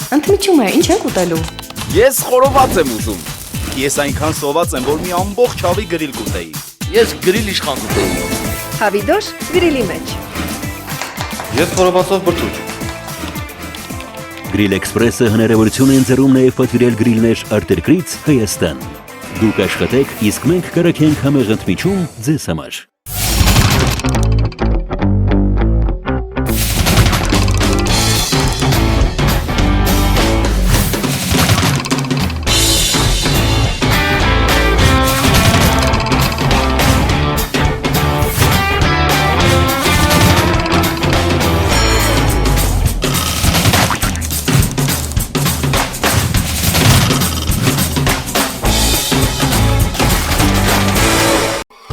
Ընդմիջում է, ինչ եք ուտելու։ Ես խորոված եմ ուզում։ Ես այնքան սոված եմ, որ մի ամբողջ հավի գրիլ կուտեի։ Ես գրիլ իշխան կուտեի։ Հավիդոշ գրիլի մեջ։ Ես խորովածով բրդուճ։ Գրիլ Էքսպրեսը հնարավորություն է ընձեռում նաև պատվիրել գրիլներ արտերկրից Հայաստան։ Դուք աշխատեք, իսկ մենք կրակենք համեղ ընդմիջում ձեզ համար։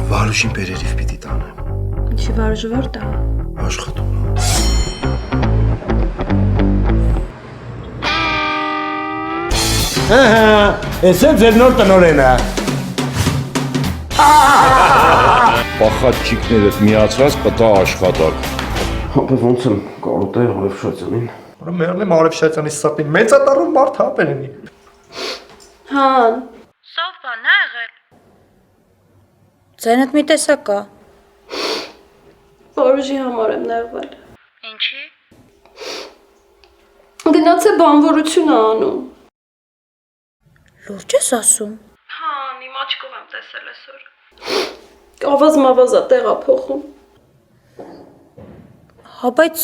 Վարուշին բերերիվ պիտի տանեմ։ Ինչի վարուժը որ տա։ Աշխատում։ Ես է ձեր նոր տնօրենը։ Պախատչիկներդ միացրած կտա աշխատակ։ Հապե ոնց եմ կարոտել Արևշացյանին։ Մերն եմ Արևշացյանի սապին մեծատարում մարդ հապերենի։ Հան։ Սով բան է եղել։ Ձենդ մի տեսակ կա։ Վարուժի համար եմ նեղվել։ Ինչի։ Գնաց է բանվորություն է անում։ Լուրջ ես ասում։ Հան, իմ աչքով եմ տեսել այսօր։ Ավազ-մավազա տեղա փոխում։ Հա, բայց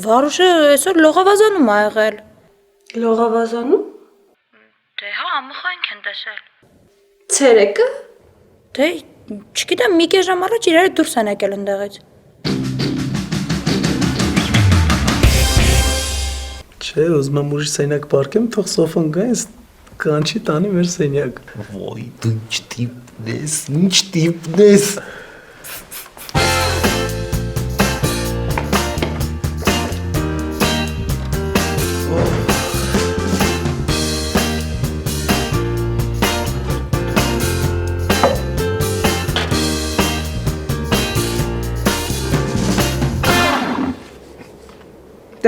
Վարուժը այսօր լողավազանում ա եղել։ Լողավազանում։ Դե հա, ամխանք են տեսել։ Ցերեկը։ Դե, չգիտեմ, մի կես ժամ առաջ իրար դուրս են եկել ընդեղից։ Չէ, ուզում եմ ուրիշ սենյակ պարկեմ, թող սոֆան գա, ես կանչի տանի մեր սենյակ։ Ոյ, դու ինչ տիպն ես։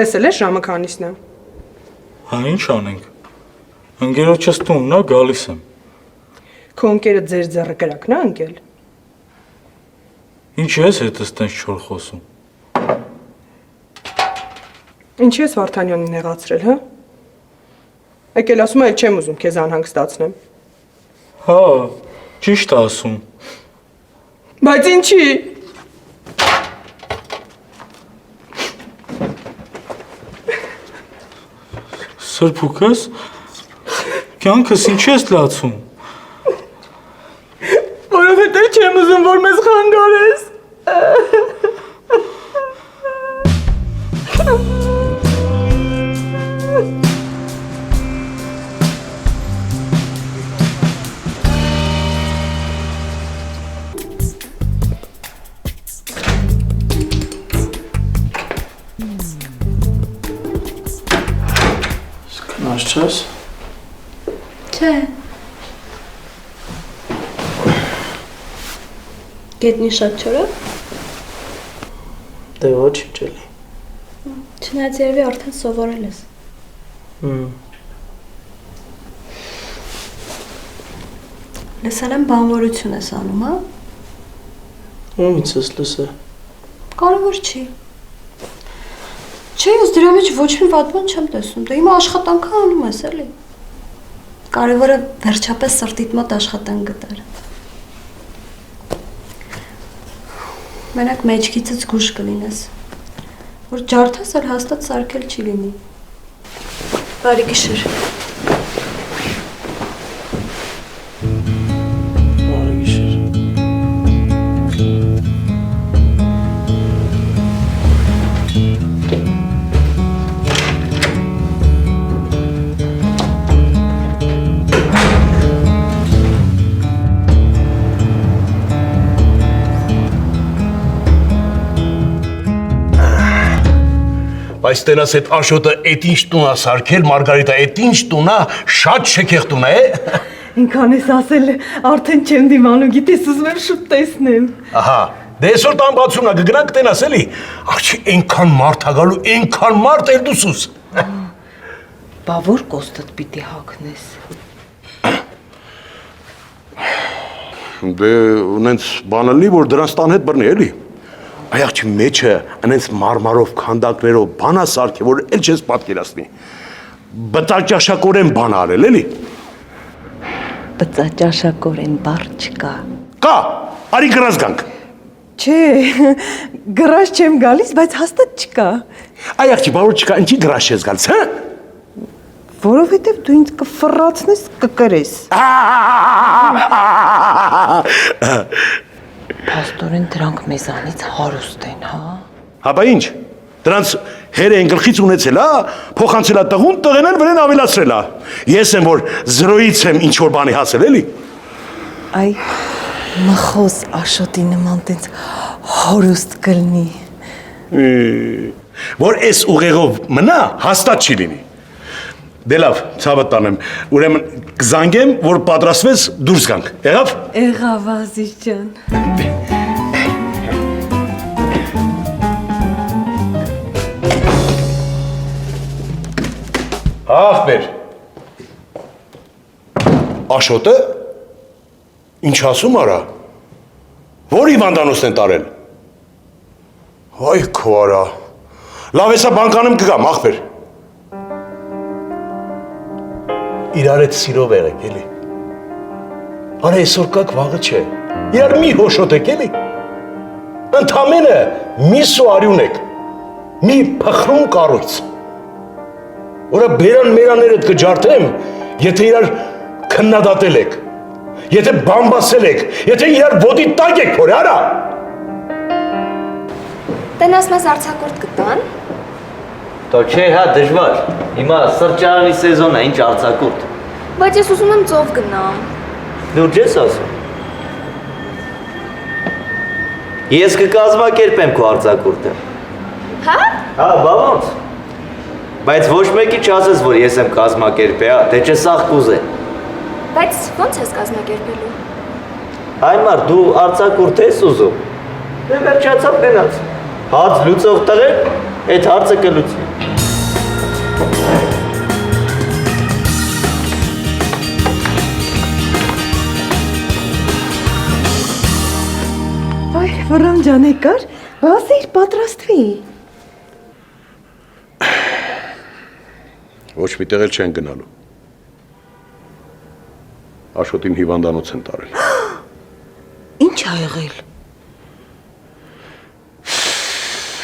Տեսել ես ժամը քանիսն է։ Հա ինչ անենք։ Ընկերոջս տունն է, գալիս եմ։ Քո ընկերը ձեր ձեռը կրակն է ընկել։ Ինչ ես հետս տենց չոր խոսում։ Ինչ ես Վարդանյանին նեղացրել, հա։ Եկել ասում եմ, չեմ ուզում քեզ անհանգստացնեմ։ Հա, ճիշտ է ասում։ Բայց ինչի։ Սրբուկս, կյանքս ինչ ես լացում։ Որովհետև չեմ ուզում, որ մեզ խանգարես։ Քնած չես։ Չէ։ Գետնի շատ չորա։ Դե ոչ իջելի։ Չնայած երևի արդեն սովորել ես։ Լսել եմ բանվորություն ես անում, հա։ Ումից ես լսել։ Կարևոր չի։ Չէ, ես դրա մեջ ոչ մի վատ բան չեմ տեսնում, դե հիմա աշխատանքը անում ես, էլի։ Կարևորը վերջապես սրտիդ մոտ աշխատանք գտար։ Մենակ մեջքիցից գուշ կլինես, որ ջարդաս էլ հաստատ սարքել չի լինի։ Բարի գիշեր։ Բարի գիշեր։ Բայց տենաս այդ Աշոտը էդ ինչ տուն է սարքել, Մարգարիտա, էդ ինչ տուն է, շատ շքեղ տուն է։ Ինքան ես ասել, արդեն չեմ դիմանում, գիտես ուզում եմ շուտ տեսնեմ։ Ահա, դե այսօր տան բացումն է, կգնանք տենաս էլի։ Աղջի այնքան մարդ ա գալու, այնքան մարդ էլ դուսուս։ Բա որ կոստդ պիտի հագնես։ Դե ունենց բանալի, որ դրանց տան հետ բռնի, էլի։ Այախչի մեջը ունենց մարմարով, քանդակներով բանա սարքի, որ էլ չես պատկերացնի։ Բտաճաշակորեն բան արել, էլի։ Բծաճաշակորեն բառ չկա։ Կա, արի գրած գանք։ Չէ, գրած չեմ գալիս, բայց հաստատ չկա։ Այախչի, բա որ չկա, ինչի գրած չես գալիս, հա։ Որովհետև դու ինձ կֆռացնես, կկրես։ Փաստորեն դրանք մեզանից հարուստ են, հա։ Հա բա ինչ, դրանց հերը են գլխից ունեցել, հա, փոխանցել է տղուն, տղեն են վրեն ավելացրել, հա։ Ես եմ, որ զրոյից եմ ինչ-որ բանի հասել, էլի։ Այ, մխոս Աշոտի նման տենց հարուստ կլնի։ Որ ես ուղեղով մնա, հաստատ չի լինի։ Դե լավ, ցավը տանեմ, ուրեմն կզանգեմ, որ պատրաստվես դուրս գանք, եղավ։ Եղավ Ազիզ ջան։ Ախպեր։ Աշոտը։ Ինչ ասում արա։ Որ հիվանդանոցն են տարել։ Այ քո արա։ Լավ էսա բանկանեմ կգամ, ախպեր։ Իրար հետ սիրով եղեք, էլի։ Արա այսօր կակ վաղը չէ։ Իրար մի հոշոտեք, էլի։ Ընդամենը մի սուարյուն եք։ Մի փխրուն կառույց։ Որը բերան մերաներդ կջարդեմ, եթե իրար քննադատել եք, եթե բամբասել եք, եթե իրար ոտի տակ եք փորե, արա։ Տնաս մեզ արձակուրդ կտան։ Դա չէ, հա, դժվար։ Հիմա սրճարանի սեզոնն է, ինչ արձակուրդ։ Բայց ես ուզում եմ ծով գնամ։ Լուրջ ես ասում։ Ես կկազմակերպեմ քո արձակուրդը։ Հա? Հա, բա ոնց։ Բայց ոչ մեկի չասես, որ ես եմ կազմակերպե, հա, թե չէ սաղ կուզե։ Բայց ոնց ես կազմակերպելու։ Այմար, դու արձակուրդ ես ուզում։ Դե վերջացավ գնաց։ Հաց լուծող տղեր, այդ հարցը կլուծի։ Այ, վռան ջան եկար, ասիր պատրաստվի։ Ոչ մի տեղ էլ չեն գնալու։ Աշոտին հիվանդանոց են տարել։ Ինչ ա եղել։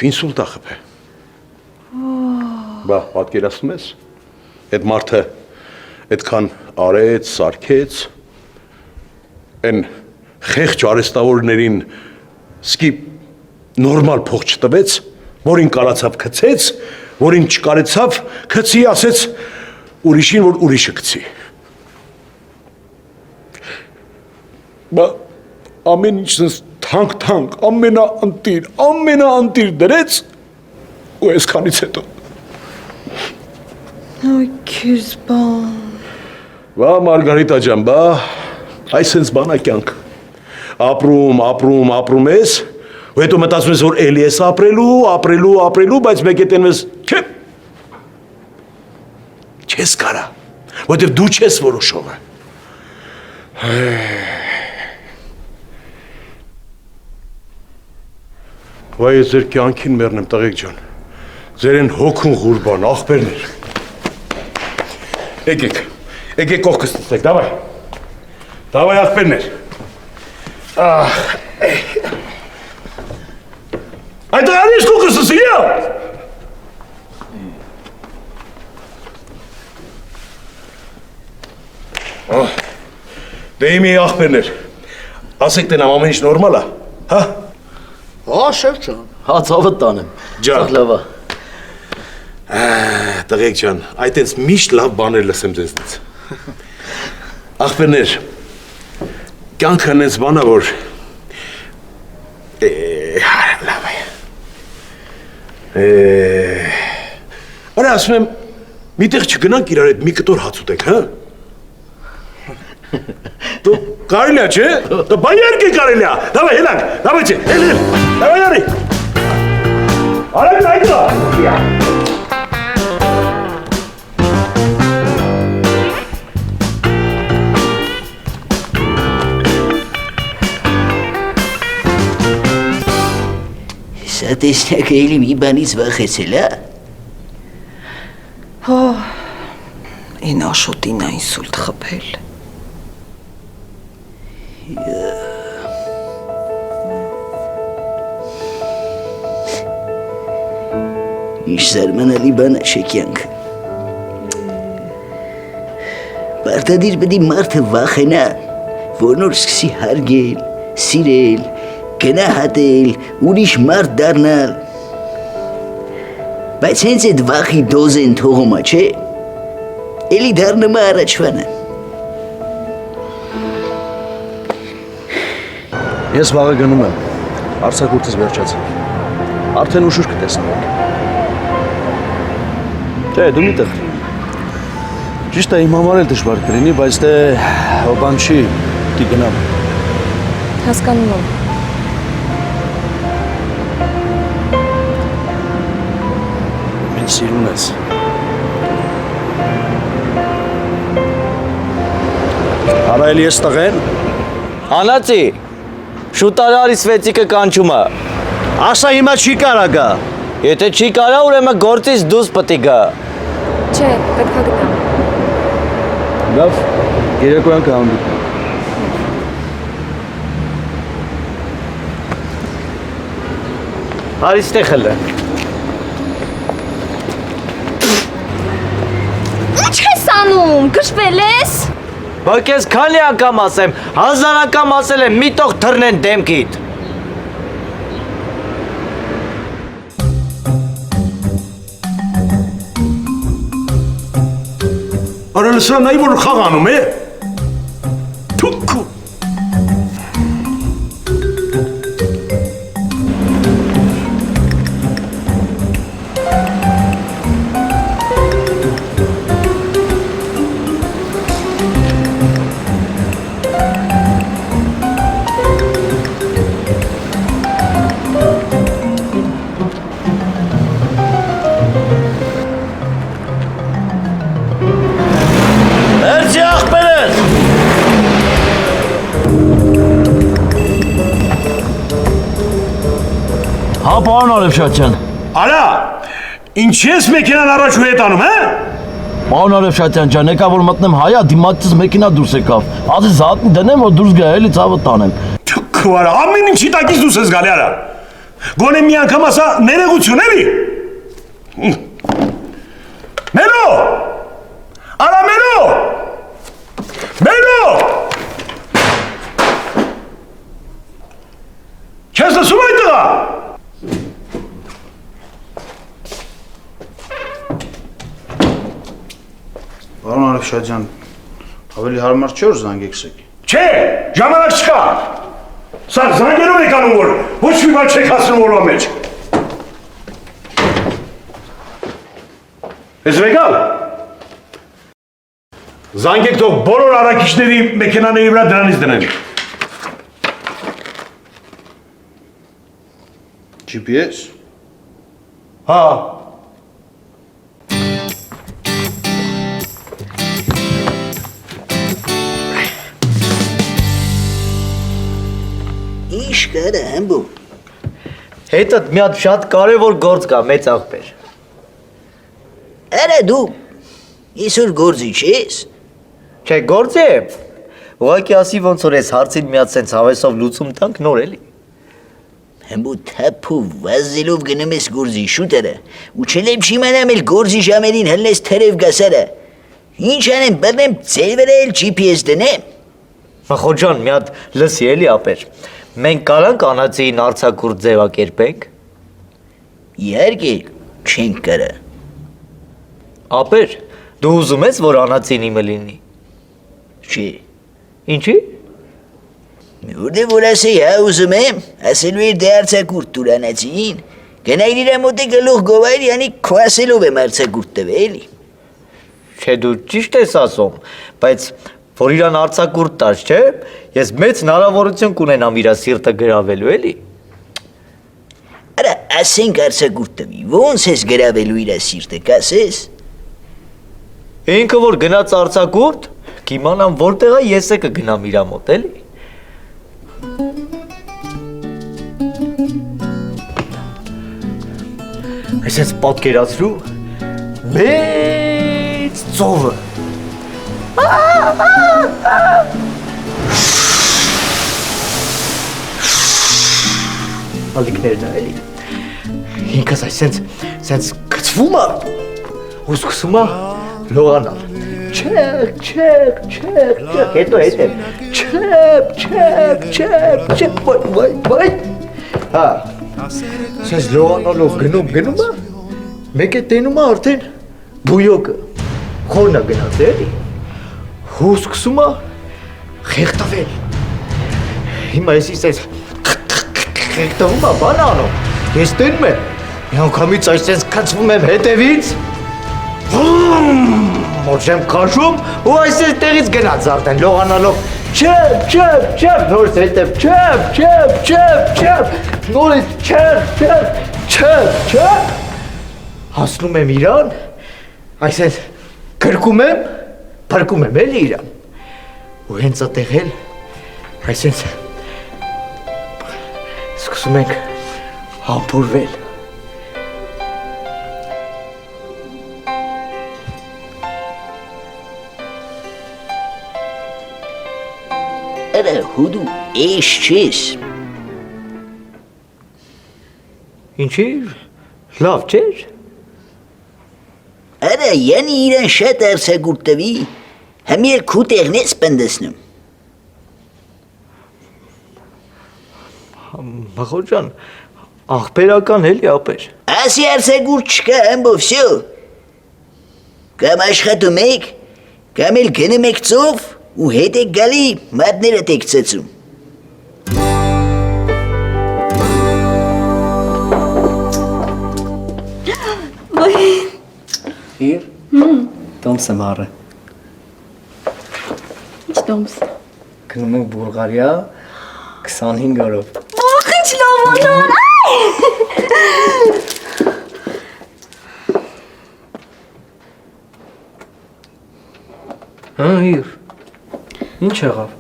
Ինսուլտ ա խփե։ Բա, պատկերացնում ես, այդ մարդը այդքան արեց, սարքեց, այն խեղճ արհեստավորներին սկի նորմալ փող չտվեց, որին կարացավ գցեց, որին չկարեցավ, գցի, ասեց ուրիշին, որ ուրիշը գցի։ Բա ամեն ինչ թանկ, ամենաանտիր դրեց ու այսքանից հետո։ Այ քեզ բան։ Բա Մարգարիտա ջան, բա այսենց բանա կյանք։ Ապրում ես, ու հետո մտածում ես, որ էլի ես ապրելու, բայց մեկ է տենվես, չէ։ Չես կարա, որտև դու չես որոշողը։ Վայ ես ձեր կյանքին մեռնեմ, տղեկ ջան, ձեր են հոգուն ղուրբան, ախպերներ։ Եկեք կողքս տստեք, դավայ ախպերներ։ Այդ աղանիս կողքս տստի, յա։ Դե իմի ախպերներ, ասեք տենամ ամեն ինչ նորմալ է, հա։ Հա, շեֆ ջան, հա, ցավը տանեմ։ Ջան։ Լավա։ Տղեկ ջան, այդպես միշտ լավ բաներ լսեմ ձեզնից։ Ախպերներ, կյանքը հենց բանա, որ լավ է։ Արա ասում եմ, միտեղ չգնանք իրար հետ մի կտոր հաց ուտենք, հա։ Դու կարելի է, չէ։ Դու բա երկի կարելի է։ Դավայ հելանք, դավայ չէ, հել։ Դավայ արի։ Արա գնա։ տեսնակ էլի մի բանից վախեցել, հա։ Հա, այն Աշոտին է ինսուլտ խփել։ Ինչ զարմանալի բան է շեքյանքը։ Պարտադիր պետք է մարդը վախենա, որ նոր սկսի հարգել, սիրել, գնահատել, ուրիշ մարդ դառնալ։ Բայց հենց այդ վախի դոզեն թողումա, չէ, էլի դառնում է առաջվանը։ Ես վաղը գնում եմ, արձակուրդս վերջացել։ Արդեն ուշուր կտեսնենք։ Չէ, դու մի տխրի։ Ճիշտ է, իմ համար էլ դժվար կլինի, բայց դե բան չի, պիտի գնամ։ Հասկանում եմ։ Ինձ սիրուն ես։ Արա էլի ես տղեն։ Անացի, շուտ արարի Սվետիկը կանչումը։ Ասա հիմա չի կարա գա։ Եթե չի կարա, ուրեմն գործից դուրս պետք է գա։ Չէ, պետք է գնամ։ Լավ, երեկոյան կհանդիպենք։ Հարիստե խլը։ Ինչ ես անում, կշվել ես։ Բա քեզ քանի անգամ ասեմ, 1000 անգամ ասել եմ, մի տող թռնեն դեմքիդ։ Արա լսրա նայի որ խաղ անում է։ Թուքու։ Հա, պարոն Արևշատյան։ Արա, ինչ ես մեքենան առաջ ու հետ անում, հա։ Պարոն Արևշատյան ջան, եկա որ մտնեմ հայա, դիմացից մեքենա դուրս եկավ։ Ասի զատնի դնեմ, որ դուրս գա, էլի ցավը տանեմ։ Թքու արա, ամեն ինչի տակից դուրս ես գալի արա։ Գոնե մի անգամ ասա ներեգություն էլի։ Մենո։ Արա մենո։ Մենո։ Քեզ լսում այդ տղա։ Պարոն Արևշատյան, ավելի հարմար չէ որ զանգեք սեք։ Չէ, ժամանակ չկա։ Սա զանգերով եք անում որ ոչ մի բան չեք հասնում օրվա մեջ։ Ես վեկալ։ Զանգեք թող բոլոր առաքիչների մեքենաների վրա դրանից դնեն։ GPS։ Հա։ Ինչ կara հմբու։ Հետդ մի հատ շատ կարևոր գործ կա, մեծ աղբեր։ Արա դու իսուր գործի չես։ Չէ, գործ է։ Ուղղակի ասի ոնց որ ես հարցին մի հատ սենց հավեսով լուծում տանք նոր էլի։ Հմբու թափու վազելով գնում ես գործի շուտերը, ու չելեմ չիմանամ էլ գործի ժամերին հլնես թերև գասարը։ Ինչ անեմ, բռնեմ ձեր վրա էլ GPS դնեմ։ Խոջան, մի հատ լսի էլի ապեր։ Մենք կարանք անացիին արձակուրդ ձևակերպենք։ Իհարկե, չենք կարա։ Ապեր, դու ուզում ես, որ անացին իմը լինի։ Չէ։ Ինչի։ Որտե որ ասեի, հա ուզում եմ, ասելու էր դե արձակուրդ տուր անացին, գնայր իրա մոտը գլուխ գովայր, յանի քո ասելով եմ արձակուրդ տվել։ Չէ, դու ճիշտ ես ասում, բայց որ իրան արձակուրդ տաս, չէ, ես մեծ հնարավորություն կունենամ իրա սիրտը գրավելու, էլի։ Արա, ասենք արձակուրդ տվի, ոնց ես գրավելու իրա սիրտը, կասես։ Ինքը որ գնաց արձակուրդ, կիմանամ որտեղ է ես է կգնամ իրա մոտ, էլի։ Այսպես պատկերացրու մեծ ծովը։ Ալիքներն էլի։ Ինքս այսպես գցվում է ու սկսում է լողանալ։ Չեք, հետո չեք, վայ։ Հա, այսպես լողանալով գնում է, մեկ է տենում է արդեն բույոկը, խորն է գնաց էլի, ու սկսում է խեղտվել։ Հիմա ես այսպես խեղտվում է բան անում, ես տենում եմ, մի անգամից այսպես կծվում եմ հետևից, ոչ եմ քաշում ու այսպես տեղից գնաց արդեն լողանալով, չեպ, նորից հետև, չեպ, նորից չեպ, հասնում եմ իրան, այսպես գրկում եմ, փրկում եմ էլի իրան, ու հենց այդտեղ էլ, այսպես սկսում ենք համբուրվել։ Արա հուդու էշ չես։ Ինչի, լավ չեր։ Արա յանի իրան շատ արձագուրտ տվի, համ էլ քու տեղն ես պնդեսնում։ Մախոր ջան, աղբերական էլի ապեր։ Ասի արձագուրտ չկա ամբով վсё։ Կամ աշխատում եք, կամ էլ գնում եք ծով ու հետ եք գալի մատներդ եք ծծում։ Իր, տոմս եմ առը։ Ինչ տոմս։ Գնում ենք Բուլղարիա 25 օրով։ Ախ, ինչ լավ Հա, իր, ինչ եղավ։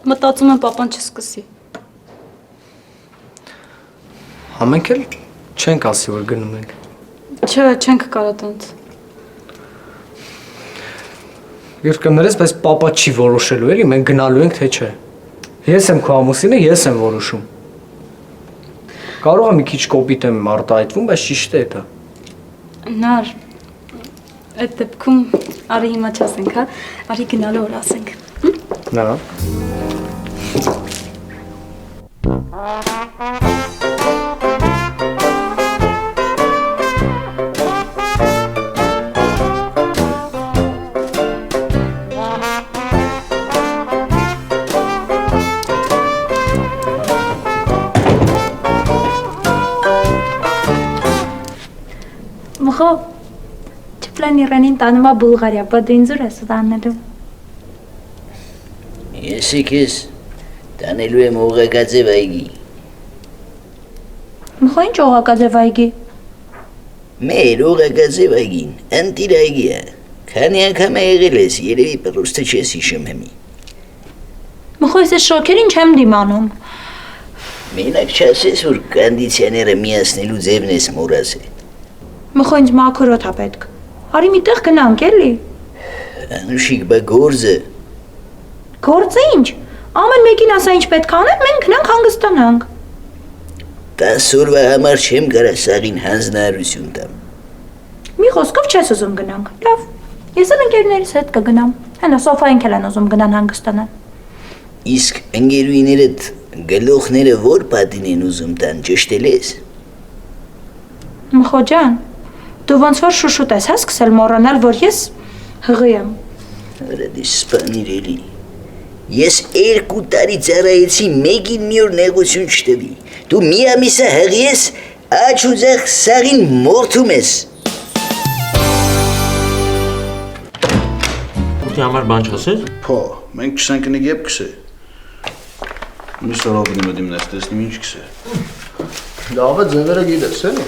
Մտածում եմ պապան չսկսի։ Համենք էլ չենք ասի, որ գնում ենք։ Չէ, չենք կարա տենց։ Իր կներես, բայց պապա չի որոշելու էլի, մենք գնալու ենք թե չէ։ Ես եմ քո ամուսինը, ես եմ որոշում։ Կարող է մի քիչ կոպիտ եմ արտահայտվում, բայց ճիշտ է դա։ Նար, այդ դեպքում արի հիմա չասենք, հա, արի գնալու օր ասենք։ Նա։ Մխո, չպլան իրենին տանում է Բուլղարիա, բա դու ինձ ուր ես տանելու։ Ես քեզ տանելու եմ օղակաձև այգի։ Մխո, ինչ օղակաձև այգի։ Մեր օղակաձև այգին ընտիր այգի է։ Քանի անգամ եղել ես, երևի պրուստը չես հիշում հեմի։ Մխո, ես շոքերին չեմ դիմանում։ Մենակ չասես, որ կոնդիցիոները միացնելու ձևն ես մոռացել։ Մխո, ինձ մաքրոտ է պետք։ Արի մի տեղ գնանք, էլի։ Անուշիկ, բա գործը։ Գործը ինչ։ Ամեն մեկին ասա ինչ պետք է անենք, մենք գնանք հանգստանանք։ 10 օրվա համար չեմ կարա սաղին հանձնարարություն տամ։ Մի խոսքով չես ուզում գնանք։ Լավ։ Ես էլ ընկերներիս հետ կգնամ։ Հենա սոֆային քել են ուզում գնան հանգստանան։ Իսկ ընկերուիներդ գլուխները որ պատին են ուզում տան, ճշտել ես։ Մխո ջան, դու ոնց որ շուշուտ ես, հա սկսել մոռանալ, որ ես հղի եմ։ Արա դե սպանիր էլի։ Ես 2 տարի ծառայեցի, մեկին մի օր նեղություն չտվի։ Դու մի ամիսը հղի ես, աչ ու ձախ սաղին մորթում ես։ Ուտի համար բան չասես։ Փո, մենք չսանքնիկ եփ քսե։ Մի սորով գնում եմ նես տեսնեմ ինչ քսե։ Լավ է ձևերը գիտես, էլի։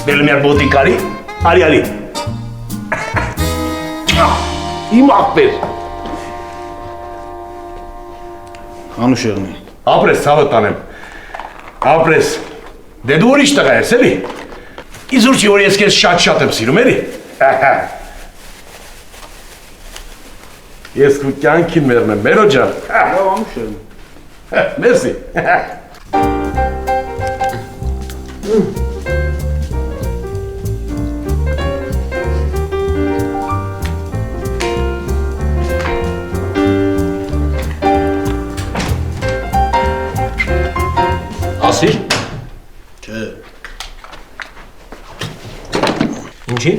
Բել մի հատ ոտի կարի։ Արի։ Իմ աղբեր։ Անուշեղնի։ Ապրես, ցավը տանեմ։ Ապրես։ Դե դու ուրիշ տղա ես, էլի։ Իզուր չի որ ես քեզ շատ եմ սիրում, էլի։ Ես քո կյանքին մեռնեմ, Մերո ջան։ Լավ, անուշեղնի։ Մերսի։ Ասի։ Չէ։ Ինչի։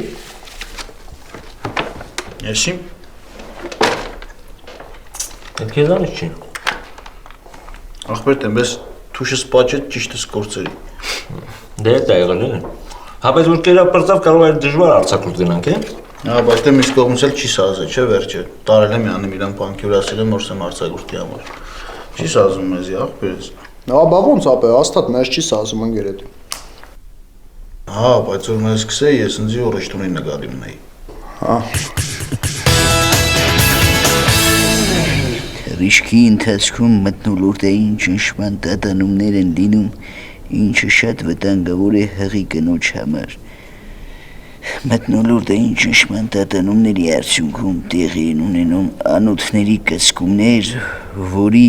Եսի։ Այդ քեզանից չի։ Ախպեր տեմ, ես թուշս պաճետ ճիշտս կործերի։ Դե դա եղել է։ Հապես որ կերապրծավ կարող է դժվար արձակուրդ գնանք, է։ Հա, բայց դե միս կողմից էլ չի սազը, չէ, վերջը։ Տարել եմ յանում իրան բանկյուր ասել եմ, որ սեմ արձակուրդի համար։ Չի սազում մեզի, ախպերս։ Հա, բա ոնց ապե, հաստատ մեզ չի սազում ընկերեդ։ Հա, բայց որ մեզ սկսե, ես ինձի օրեշտունի նկատի ունեի։ Հա։ Ռիշկի ընթացքում մթնոլորտային ճնշման տատանումներ են լինում, ինչը շատ վտանգավոր է հղի կնոջ համար։ Մթնոլորտային ճնշման տատանումների արդյունքում տեղի են ունենում անոթների կսկումներ, որի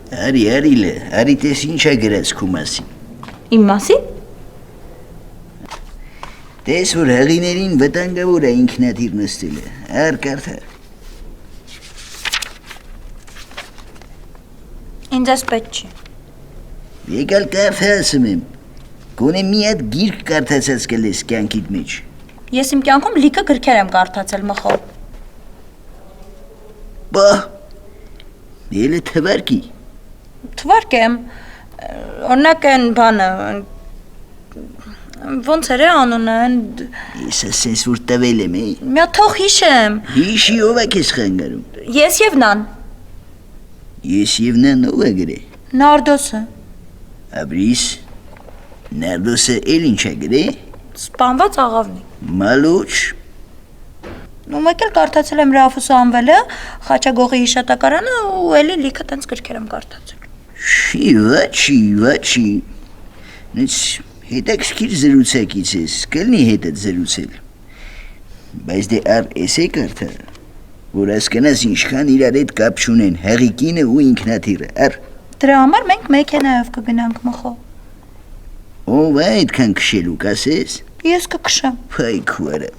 Արի տես ինչ է գրած քո մասին։ Իմ մասին։ Տես որ հղիներին վտանգավոր է ինքնաթիռ նստելը, կարդա։ Ինձ էս պետք չի։ Եկալ կարդա ասում եմ։ Գոնե մի հատ գիրք կարդացած կլես կյանքիդ մեջ։ Ես իմ կյանքում լիքը գրքեր եմ կարդացել մխո։ Բա։ Ելը թվարկի։ Թվարկ եմ, օրինակ են բանը, ոնց էր անունը, Ես ասես որ տվել եմ, մի հատ թող հիշեմ։ Հիշի ով է քեզ խանգարում։ Ես եւ նան։ Ես եւ նան ով է գրե։ Նարդոսը։ Աբրիս, Նարդոսը էլ ինչ է գրե։ Սպանված աղավնի։ Մալուչ։ Ու մեկ էլ կարդացել եմ Ռաֆուսո անվելը, Խաչագողի հիշատակարանը ու էլի լիքը տենց գրքեր եմ կարդացել։ Վաչի։ Նից հետաքրքիր զրուցակից ես, կլնի հետդ զրուցել։ Բայց դե առ էսե կարդա, որ հասկանաս ինչքան իրար հետ կապ չունեն հեղիկինը ու ինքնաթիռը, առ։ Դրա համար մենք մեքենայով կգնանք մխո։ Ով է այդքան քշելու կասես։ Ես կքշեմ։ Փայ քուարը։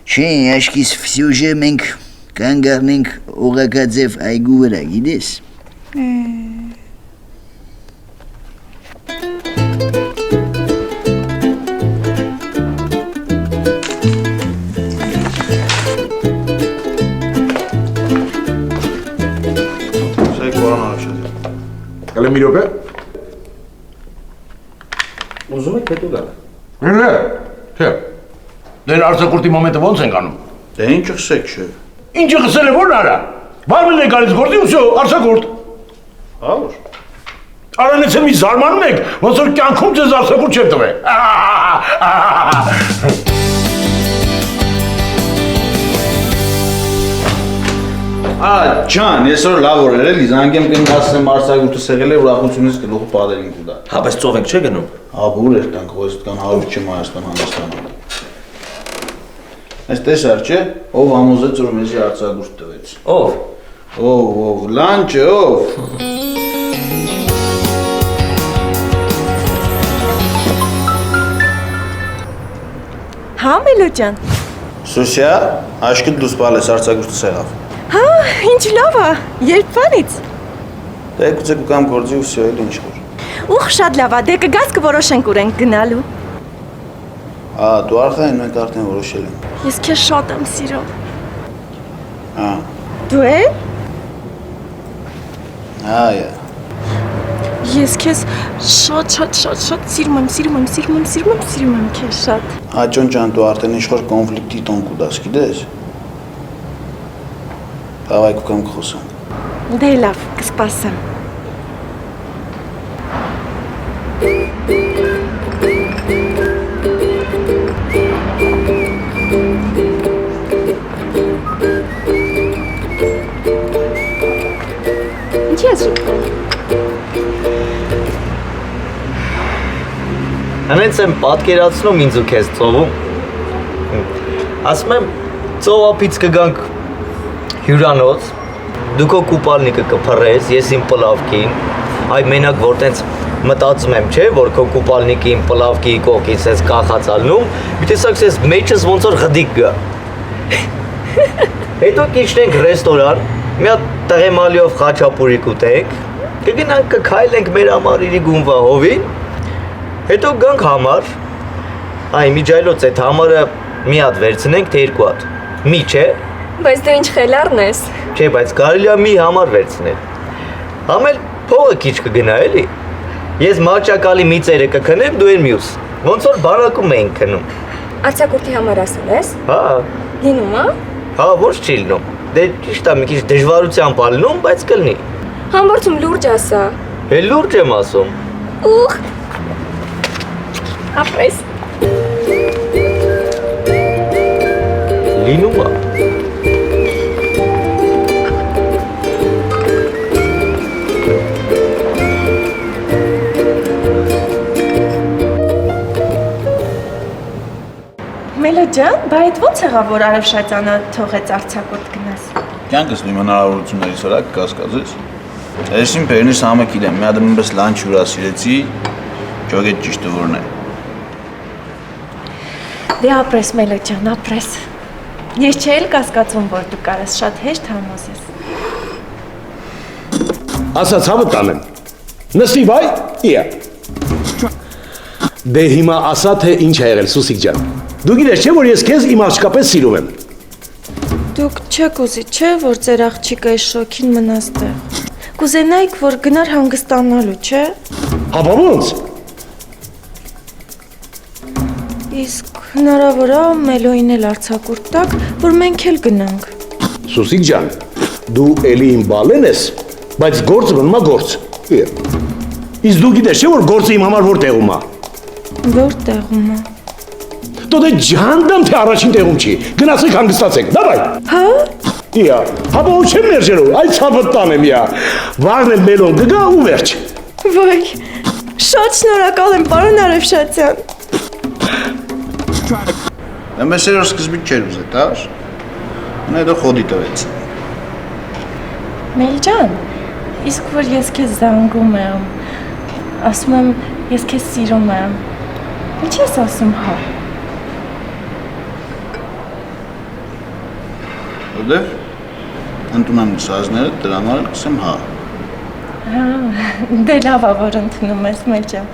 Չէ, աշկիս վսյուժը մենք կանգ առնենք օղակաձև այգու վրա, գիտես։ Կալեմ մի րոպե։ Ուզում եք հետո գալ։ Չէ։ Դեր արձակուրդի մոմենտը ոնց ենք անում։ Դե ինչ խսեք չէ։ Ինչը խսել է որ արա։ Բարմեն է գալիս գործի ու всё, արձակուրդ։ Հա որ։ Արանից մի զարմանում եք, ոնց որ կյանքում ձեզ արձակուրդ չեմ տվել։ Ջան, ես որ լավ որ էր էլի, զանգեմ կնկասեմ արձակուրդը սեղել է, ուրախությունից գլուխը պատերին կուտա։ Հա, բայց ծով ենք չէ գնում։ Հա, բուր էր տանք, ո՞ս կան 100 չեմ Հայաստան Հանդիստանում։ Այս տեսար չէ, ով համոզեց որ մեզի արձակուրդ տվեց։ Ով, լանջը, ով։ Հա, Մելո ջան։ Սուսիա, աշկիդ դուս բալես արձակուրդը սեղավ։ Հա, ինչ լավ է։ Երբ բանից։ Դե գուցե կգամ գործի ու всё էլ ինչ որ։ Ուխ, շատ լավ է։ Դե կգաս կորոշենք ուր ենք գնալու։ Հա, դու արդեն մենք արդեն որոշել ենք։ Ես քեզ շատ եմ սիրում։ Հա։ Դու է։ Հա, յա։ Ես քեզ շատ սիրում եմ քեզ շատ։ Հաճոն ջան, դու արդեն ինչ-որ կոնֆլիկտի տոն կուտաս, գիտես։ Давай կգամ կխոսանք։ Դե լավ, կսպասեմ։ Հենց եմ պատկերացնում ինձ ու քեզ ծովում։ Ասում եմ, ծովափից կգանք հյուրանոց, դու քո կուպալնիկը կփռես, ես իմ պլավկին, այ մենակ որ տենց մտածում եմ, չէ, որ քո կուպալնիկի իմ պլավկի կողքից ես կախած ալնում, մի տեսակ ես մեջս ոնց որ ղդիկ գա։ Հետո կիջնենք ռեստորան, մի հատ տղեմալիով խաչապուրիկ ուտենք, կգնանք կքայլենք մեր ամարիրի գումվա հովին, հետո գանք համար, այ միջայլոց այդ համարը մի հատ վերցնենք, թե երկու հատ, մի չէ։ Բայց դու ինչ խելառն ես։ Չէ, բայց կարելի է մի համար վերցնել։ Համել փողը քիչ կգնա էլի։ Ես մաճակալի մի ծերը կքնեմ, դու էլ մյուս։ Ոնց որ բանակում էինք քնում։ Արձակուրդի համար ասել ես։ Հա։ Լինում է։ Հա, ոչ չի լինում։ Դե ճիշտ է, մի քիչ դժվարությամբ ա լինում, բայց կլինի։ Համբարձում լուրջ ասա։ Է լուրջ եմ ասում։ Ուխ։ Ապրես։ Լինում է։ Մելո ջան, բա այդ ո՞նց եղավ, որ Արևշատյանը թողեց արձակուրդ գնաս։ Կյանքս իմ հնարավորություններից վրա կկասկածես։ Այսին բերնիս համը գիտեմ, մի հատ մենպես լանչ հյուրասիրեցի, ճոգետ ճիշտը որն է։ Դե ապրես Մելո ջան, ապրես։ Ես չէի էլ կասկածում, որ դու կարես շատ հեշտ համոզես։ Ասաց հավը տանեմ։ Նստի վայ, իա։ Դե հիմա ասա թե ինչ է եղել Սուսիկ ջան։ Դու գիտես չէ որ ես քեզ իմ աղջկապես սիրում եմ։ Դուք չեք ուզի, չէ, որ ձեր աղջիկը այս շոքին մնաց տեղ։ Կուզենայիք, որ գնար հանգստանալու, չէ։ Հապա ո՞նց։ Իսկ հնարավոր է Մելոյին էլ արձակուրդ տակ, որ մենք էլ գնանք։ Սուսիկ ջան, դու էլի իմ բալեն ես, բայց գործը մնում է գործ։ Իսկ դու գիտես չէ որ գործը իմ համար որ տեղում է։ Որ տեղում է։ Դու դե ջանդամ թե առաջին տեղում չի։ Գնացեք հանգստացեք, դավայ։ Հա։ Իա, հապա ու չեմ ներժերու, այ ցավը տանեմ իա։ Վաղն էլ Մելոն կգա ու վերջ։ Վայ, շատ շնորհակալ եմ, պարոն Արևշատյան։ Դե մեզ երբ սկզբից չէր ուզել, տար։ Նա դա խոդի տվեց։ Մել ջան, իսկ որ ես քեզ զանգում եմ, ասում եմ, ես քեզ սիրում եմ։ Ինչ ես ասում, հա։ Որտեվ ընդունեմ սազները, դրան արել կսեմ հա։ Հա, դե լավ է, որ ընդունում ես, Մել ջան։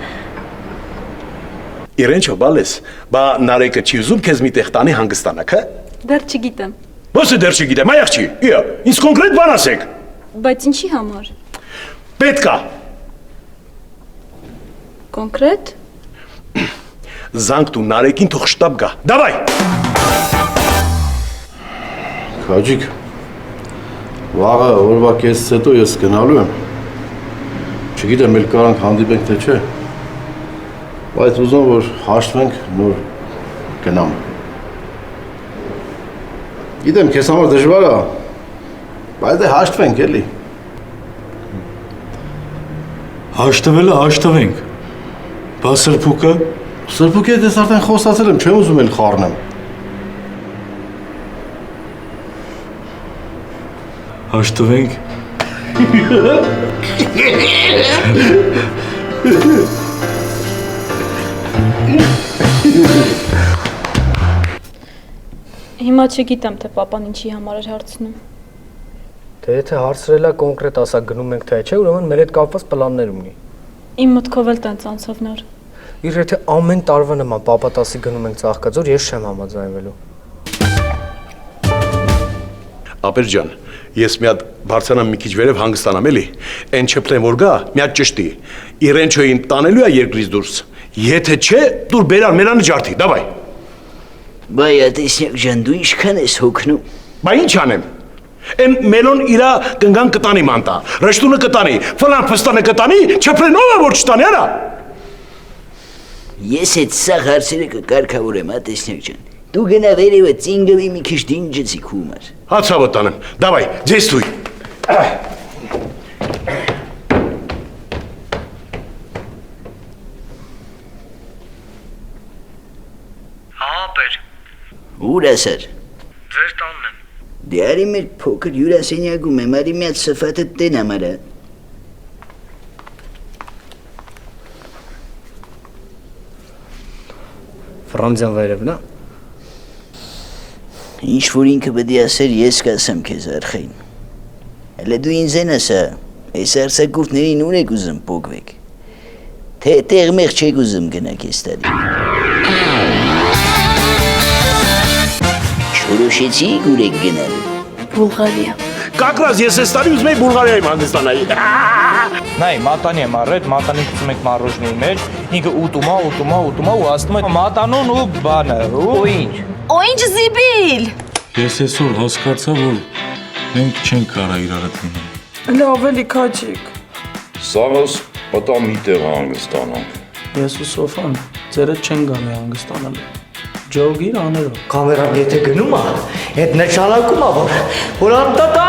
Իրեն չո բալես, բա նարեկը չի ուզում քեզ մի տեղ տանի հանգստանաք, հա։ Դեռ չգիտեմ։ Ո՞ս է դեռ չգիտեմ, այ աղջի, իա, ինձ կոնկրետ բան ասեք։ Բայց ինչի համար։ Պետք է։ Կոնկրետ։ Զանգ դու նարեկին թող շտապ գա։ Դավայ։ Քաջիկ, վաղը օրվա կեսից հետո ես գնալու եմ։ Չգիտեմ, էլ կարանք հանդիպենք թե չէ։ Բայց ուզում որ հաշտվենք նոր գնամ։ Գիտեմ, քեզ համար դժվար է, բայց դե հաշտվենք էլի։ Հաշտվելը հաշտվենք։ Բա սրբուկը։ Սրբուկի հետ ես արդեն խոսացել եմ, չեմ ուզում էլ խառնեմ։ Հաշտվենք։ Հիմա չգիտեմ, թե papan ինչի համար էր հարցնում։ Դե եթե հարցրելա կոնկրետ ասա գնում ենք թե չէ, ուրեմն մեր հետ կապված պլաններ ունի։ Իմ մտքով էլ տենց անցավ նոր։ Իր եթե ամեն տարվա նման պապատասի գնում ենք Ծաղկաձոր, ես չեմ համաձայնվելու։ Ապեր ջան, ես մի հատ բարձրանամ մի քիչ վերև հանգստանամ էլի։ Էն չփլեն որ գա, մի հատ ճշտի։ Իրենչոյին տանելու է երկրից դուրս։ Եթե չէ, դուր բերար մենանը ջարդի, դավայ։ Բայ տեսնեք ջան, դու ինչքան ես հոգնում։ Բա ինչ անեմ։ Էն մելոն իրա կնգան կտանի մանտա, ռշտունը կտանի, ֆլան ֆստանը կտանի, չփլեն ով է որ չտանի, արա։ Ես այդ սաղ հարցերը կկարգավորեմ, հա տեսնեք ջան։ Դու գնա վերևը ծինգլի մի քիչ դինջեցի քու համար։ Հացավը տանեմ, դավայ, ձեզ թույ։ Ապեր։ Ուր ես էր։ Ձեր տանն եմ։ Դե արի մեր փոքր հյուրասենյակում եմ, արի մի հատ սֆատը տեն ամարա։ Ֆրանսիան վերևն է։ Ինչ որ ինքը պետք է ասեր, ես կասեմ քեզ արխային։ Հələ դու ինձ են ասա, այս արձակուրդներին ուր եք ուզում փոկվեք։ Թե տեղմեղ չեք ուզում գնաք այս տարի։ Չորոշեցիք ուր եք գնալ։ Բուլղարիա։ Как раз ես այս տարի ուզում եի Բուլղարիայում հանդիսանայի։ Նայ, մատանի եմ առել, մատանին գցում եք մարոժնի մեջ, ինքը ուտում է ու ասում է մատանուն ու բանը, ու ինչ։ Օ ինչ զիբիլ։ Ես այսօր հասկացա, որ մենք չենք կարա իրար հետ լինել։ Հələ ավելի քաջիկ։ Սաղս պատա մի տեղ հանգստանանք։ Ես ու Սոֆան ձերը չեն գալի հանգստանալ։ Ջոգիր աներով։ Կամերան եթե գնում է, այդ նշանակում է, որ անդադար